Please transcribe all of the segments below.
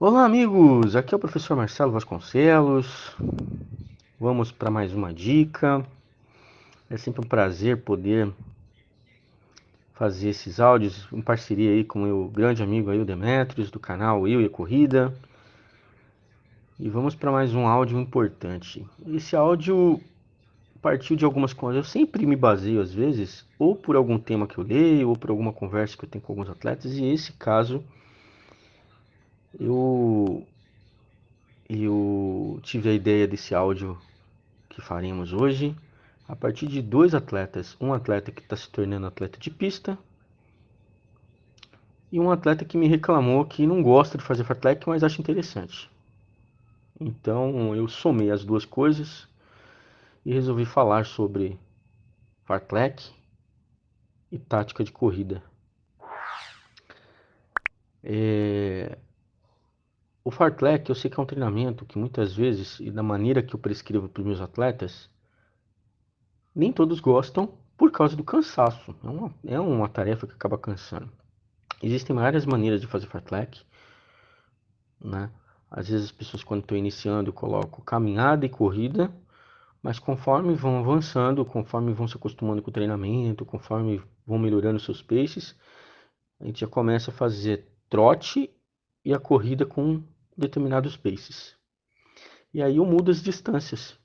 Olá, amigos! Aqui é o professor Marcelo Vasconcelos. Vamos para mais uma dica. É sempre um prazer poder fazer esses áudios em parceria aí com o meu grande amigo aí, o Demetrios, do canal Eu e a Corrida. E vamos para mais um áudio importante. Esse áudio partiu de algumas coisas. Eu sempre me baseio, às vezes, ou por algum tema que eu leio, ou por alguma conversa que eu tenho com alguns atletas. E esse caso, eu, eu tive a ideia desse áudio que faremos hoje a partir de dois atletas. Um atleta que está se tornando atleta de pista e um atleta que me reclamou que não gosta de fazer fartlek, mas acha interessante. Então eu somei as duas coisas e resolvi falar sobre fartlek e tática de corrida. O fartlek eu sei que é um treinamento que muitas vezes, e da maneira que eu prescrevo para os meus atletas, nem todos gostam por causa do cansaço. É uma tarefa que acaba cansando. Existem várias maneiras de fazer fartlek, né? Às vezes as pessoas quando estão iniciando colocam caminhada e corrida, mas conforme vão avançando, conforme vão se acostumando com o treinamento, conforme vão melhorando seus paces, a gente já começa a fazer trote e a corrida com determinados paces. E aí eu mudo as distâncias,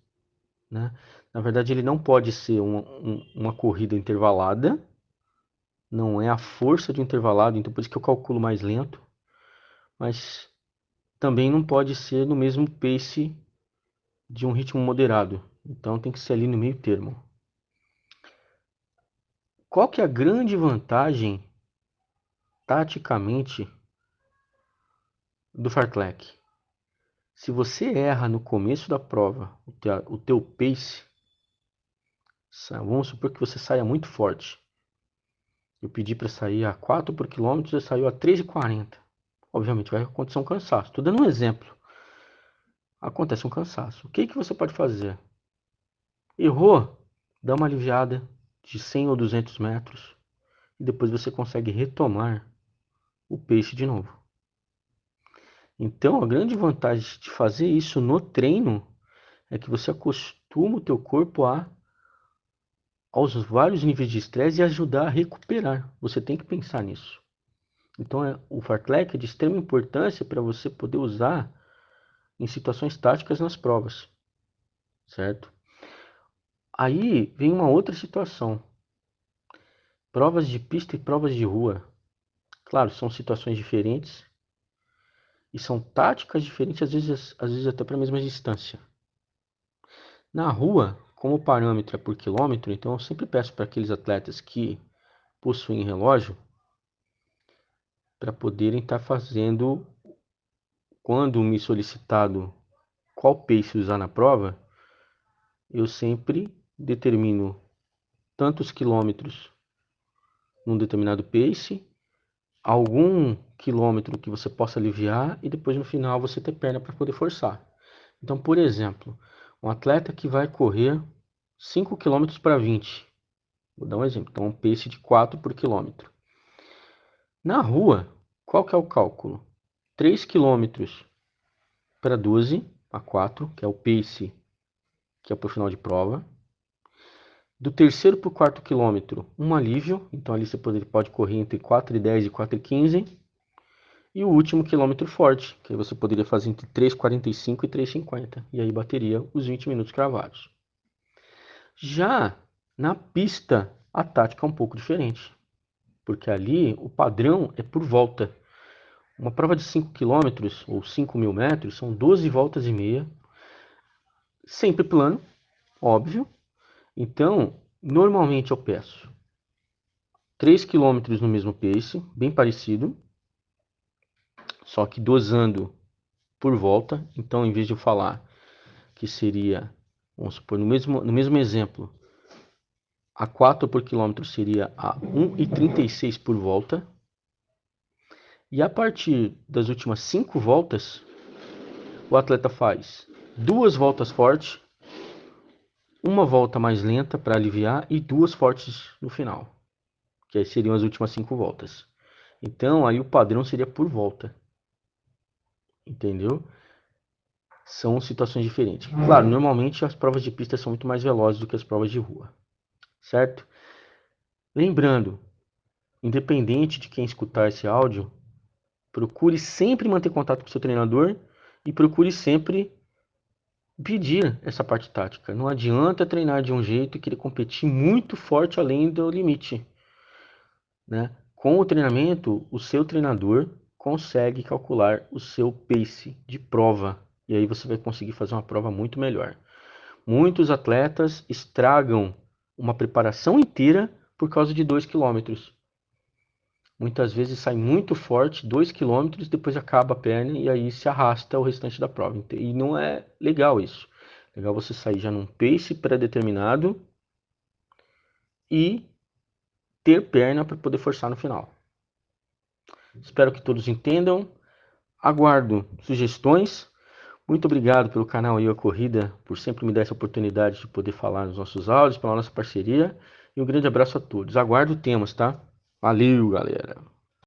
né? Na verdade ele não pode ser uma corrida intervalada, não é a força de intervalado, então por isso que eu calculo mais lento, mas também não pode ser no mesmo pace de um ritmo moderado. Então tem que ser ali no meio termo. Qual que é a grande vantagem, taticamente, do fartlek? Se você erra no começo da prova o teu pace, vamos supor que você saia muito forte. Eu pedi para sair a 4 por quilômetro, você saiu a 3,40. Obviamente vai acontecer um cansaço. Estou dando um exemplo. Acontece um cansaço. O que que você pode fazer? Errou? Dá uma aliviada de 100 ou 200 metros e depois você consegue retomar o pace de novo. Então, a grande vantagem de fazer isso no treino é que você acostuma o teu corpo aos vários níveis de estresse e ajudar a recuperar. Você tem que pensar nisso. Então, o fartlek é de extrema importância para você poder usar em situações táticas nas provas, certo? Aí vem uma outra situação. Provas de pista e provas de rua. Claro, são situações diferentes e são táticas diferentes, às vezes até para a mesma distância. Na rua, como o parâmetro é por quilômetro, então eu sempre peço para aqueles atletas que possuem relógio para poderem estar fazendo, quando me solicitado qual pace usar na prova, eu sempre determino tantos quilômetros num determinado pace, algum quilômetro que você possa aliviar e depois no final você ter perna para poder forçar. Então, por exemplo, um atleta que vai correr 5 quilômetros para 20. Vou dar um exemplo. Então, um pace de 4 por quilômetro. Na rua, qual que é o cálculo? 3 quilômetros para 12 a 4, que é o pace que é para o final de prova. Do terceiro para o quarto quilômetro, um alívio. Então, ali você pode correr entre 4,10 e 4,15. E o último quilômetro forte, que você poderia fazer entre 3,45 e 3,50. E aí bateria os 20 minutos cravados. Já na pista, a tática é um pouco diferente. Porque ali o padrão é por volta. Uma prova de 5 quilômetros ou 5.000 metros são 12 voltas e meia. Sempre plano, óbvio. Então, normalmente eu peço 3 quilômetros no mesmo pace, bem parecido. Só que dosando por volta. Então, em vez de eu falar que seria, vamos supor, no mesmo exemplo, a 4 por quilômetro seria a 1,36 por volta. E a partir das últimas 5 voltas, o atleta faz 2 voltas fortes, uma volta mais lenta para aliviar e 2 fortes no final, que aí seriam as últimas 5 voltas. Então, aí o padrão seria por volta. entendeu? São situações diferentes. Claro, normalmente as provas de pista são muito mais velozes do que as provas de rua, certo? Lembrando, independente de quem escutar esse áudio, procure sempre manter contato com o seu treinador e procure sempre pedir essa parte tática. Não adianta treinar de um jeito e querer competir muito forte além do limite, né? Com o treinamento, o seu treinador consegue calcular o seu pace de prova e aí você vai conseguir fazer uma prova muito melhor. Muitos atletas estragam uma preparação inteira por causa de 2 quilômetros. Muitas vezes sai muito forte, 2 quilômetros, depois acaba a perna e aí se arrasta o restante da prova. E não é legal isso. Legal você sair já num pace pré-determinado e ter perna para poder forçar no final. Espero que todos entendam. Aguardo sugestões. Muito obrigado pelo canal aí, a Corrida, por sempre me dar essa oportunidade de poder falar nos nossos áudios, pela nossa parceria. E um grande abraço a todos. Aguardo temas, tá? Valeu, galera!